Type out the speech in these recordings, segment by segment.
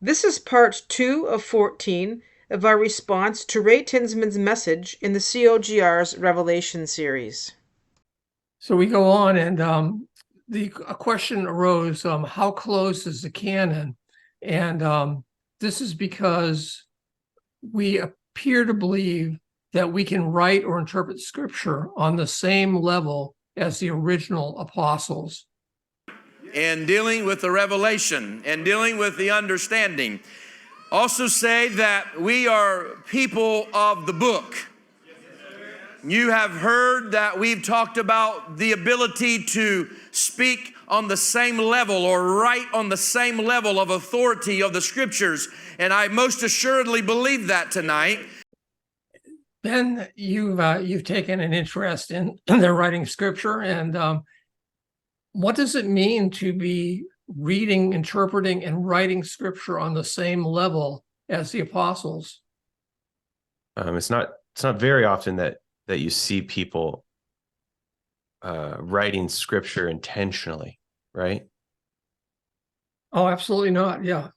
This is part 2 of 14 of our response to Ray Tinsman's message in the COGR's Revelation series. So we go on, and a question arose: how close is the canon? And this is because we appear to believe that we can write or interpret Scripture on the same level as the original apostles. In dealing with the revelation and dealing with the understanding, also say that we are people of the book. You have heard that we've talked about the ability to speak on the same level or write on the same level of authority of the Scriptures, and I most assuredly believe that tonight. Ben, you've taken an interest in their writing Scripture, and what does it mean to be reading, interpreting, and writing Scripture on the same level as the apostles? It's not very often that you see people writing Scripture intentionally, right? Oh, absolutely not. Yeah.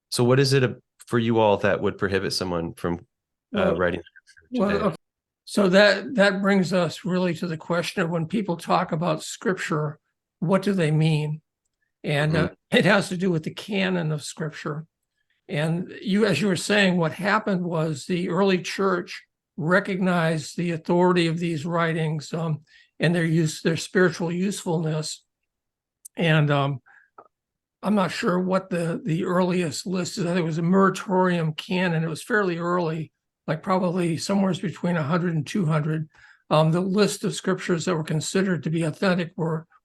So what is it for you all that would prohibit someone from writing Scripture today? Okay. So that brings us really to the question of when people talk about Scripture, what do they mean? And it has to do with the canon of Scripture. And as you were saying, what happened was the early church recognized the authority of these writings and their spiritual usefulness. And I'm not sure what the earliest list is. I think it was a Muratorium canon. It was fairly early, like probably somewhere between 100 and 200. The list of scriptures that were considered to be authentic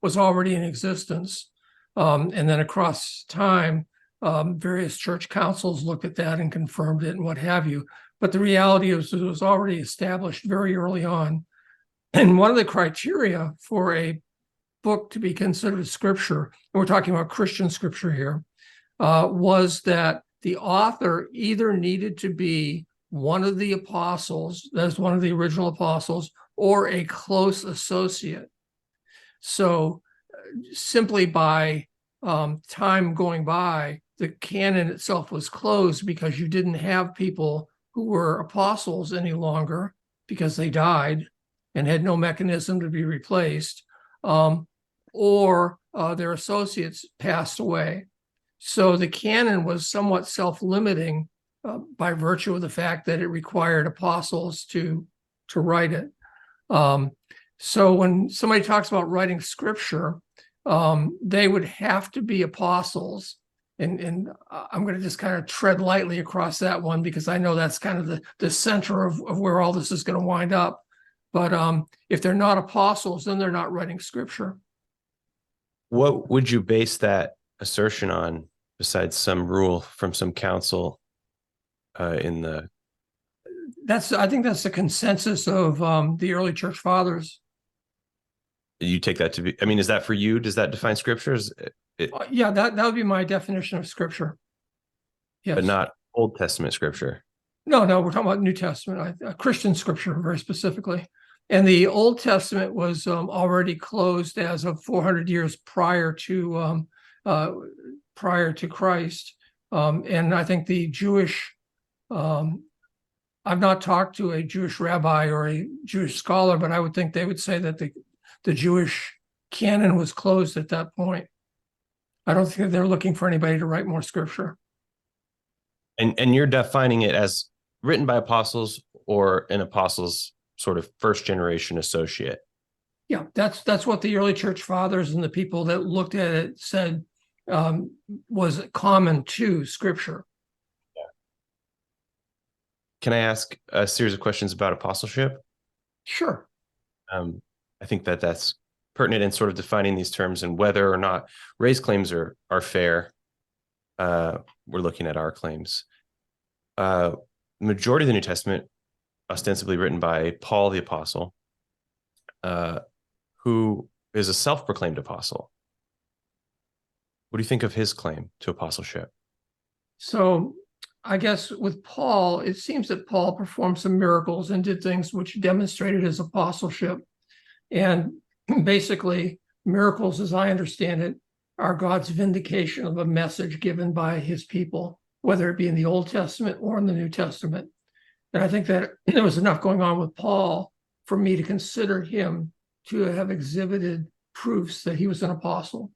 was already in existence. And then across time, various church councils looked at that and confirmed it and what have you. But the reality is it was already established very early on. And one of the criteria for a book to be considered scripture, and we're talking about Christian scripture here, was that the author either needed to be one of the apostles, that's one of the original apostles, or a close associate. So simply by time going by, the canon itself was closed because you didn't have people who were apostles any longer because they died and had no mechanism to be replaced, or their associates passed away. So the canon was somewhat self-limiting by virtue of the fact that it required apostles to write it. So when somebody talks about writing scripture, they would have to be apostles. And I'm going to just kind of tread lightly across that one because I know that's kind of the center of where all this is going to wind up. But if they're not apostles, then they're not writing scripture. What would you base that assertion on besides some rule from some council in the... I think that's the consensus of the early church fathers. You take that to be, I mean, is that for you? Does that define scripture? Yeah, that would be my definition of scripture. Yes. But not Old Testament scripture. No, we're talking about New Testament, Christian scripture very specifically. And the Old Testament was already closed as of 400 years prior to Christ. And I think the Jewish, I've not talked to a Jewish rabbi or a Jewish scholar, but I would think they would say that the Jewish canon was closed at that point. I don't think they're looking for anybody to write more scripture. And you're defining it as written by apostles or an apostles sort of first generation associate. Yeah, that's what the early church fathers and the people that looked at it said was common to scripture. Yeah. Can I ask a series of questions about apostleship? Sure. I think that's pertinent in sort of defining these terms and whether or not Ray's claims are fair. We're looking at our claims. Majority of the New Testament ostensibly written by Paul the apostle, who is a self-proclaimed apostle. What do you think of his claim to apostleship? So I guess with Paul, it seems that Paul performed some miracles and did things which demonstrated his apostleship. And basically, miracles, as I understand it, are God's vindication of a message given by his people, whether it be in the Old Testament or in the New Testament. And I think that there was enough going on with Paul for me to consider him to have exhibited proofs that he was an apostle.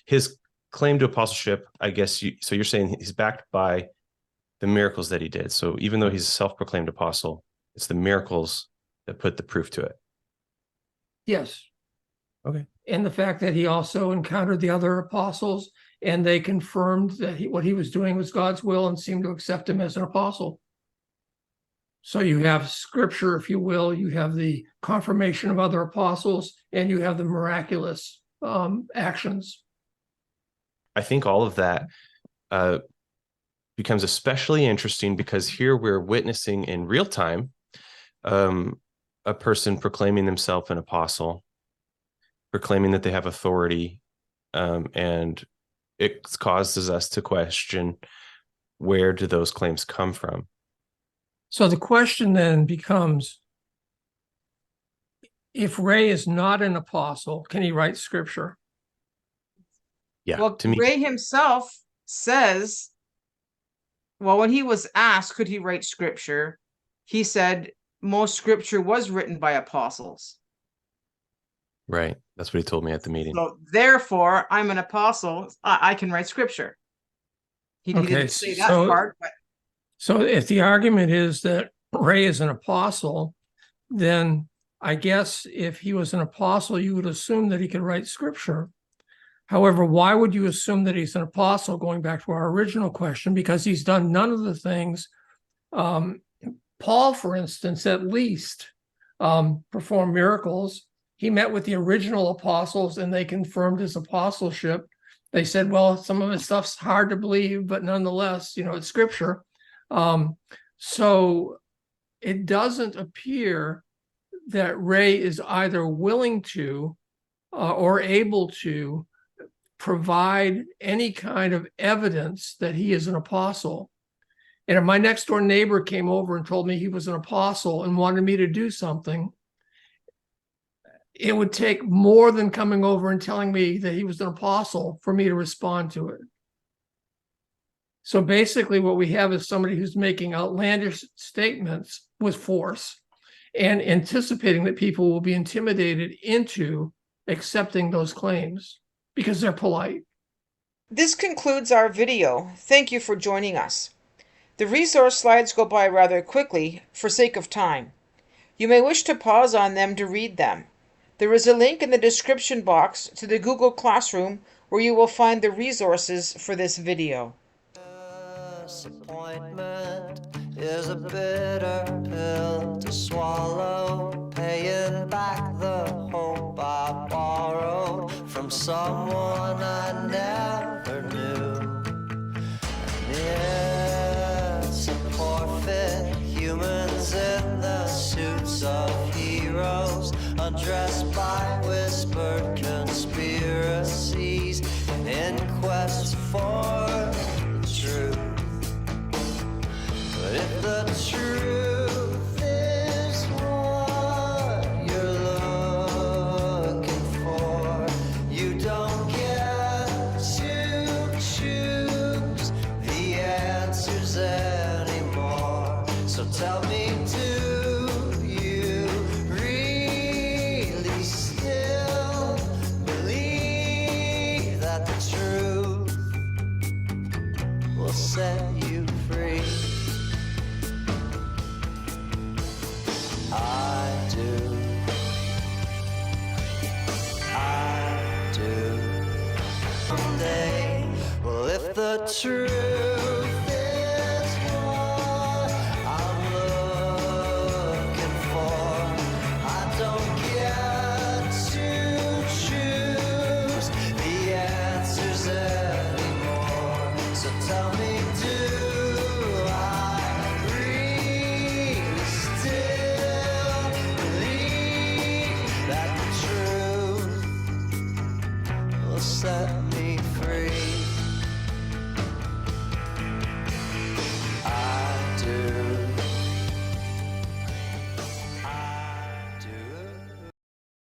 His claim to apostleship, I guess, so you're saying he's backed by the miracles that he did. So even though he's a self-proclaimed apostle, it's the miracles that put the proof to it. Yes. Okay. And the fact that he also encountered the other apostles and they confirmed that what he was doing was God's will and seemed to accept him as an apostle. So you have scripture, if you will, you have the confirmation of other apostles, and you have the miraculous actions. I think all of that becomes especially interesting because here we're witnessing in real time a person proclaiming themselves an apostle, proclaiming that they have authority, and it causes us to question, where do those claims come from? So the question then becomes, if Ray is not an apostle, can he write scripture? Yeah, Well, to me, Ray himself says, well, when he was asked, could he write scripture? He said, most scripture was written by apostles. right. That's what he told me at the meeting. So therefore, I'm an apostle. I can write scripture. He didn't say that part, but so if the argument is that Ray is an apostle, then I guess if he was an apostle, you would assume that he could write scripture. However, why would you assume that he's an apostle, going back to our original question? Because he's done none of the things. Paul, for instance, at least performed miracles. He met with the original apostles and they confirmed his apostleship. They said, well, some of his stuff's hard to believe, but nonetheless, it's scripture. So it doesn't appear that Ray is either willing to or able to provide any kind of evidence that he is an apostle. And if my next door neighbor came over and told me he was an apostle and wanted me to do something, it would take more than coming over and telling me that he was an apostle for me to respond to it. So basically what we have is somebody who's making outlandish statements with force and anticipating that people will be intimidated into accepting those claims because they're polite. this concludes our video. Thank you for joining us. The resource slides go by rather quickly for sake of time. You may wish to pause on them to read them. There is a link in the description box to the Google Classroom where you will find the resources for this video. Disappointment is a bitter pill to swallow, paying back the hope I borrowed from someone I never knew. And it's a forfeit, humans in the suits of heroes, undressed by whispered conspiracies in quest for the truth. But if the truth is what you're looking for, you don't get to choose the answers anymore. So tell me, do you really still believe that the truth will set you free? I do. I do. Someday, well, if the truth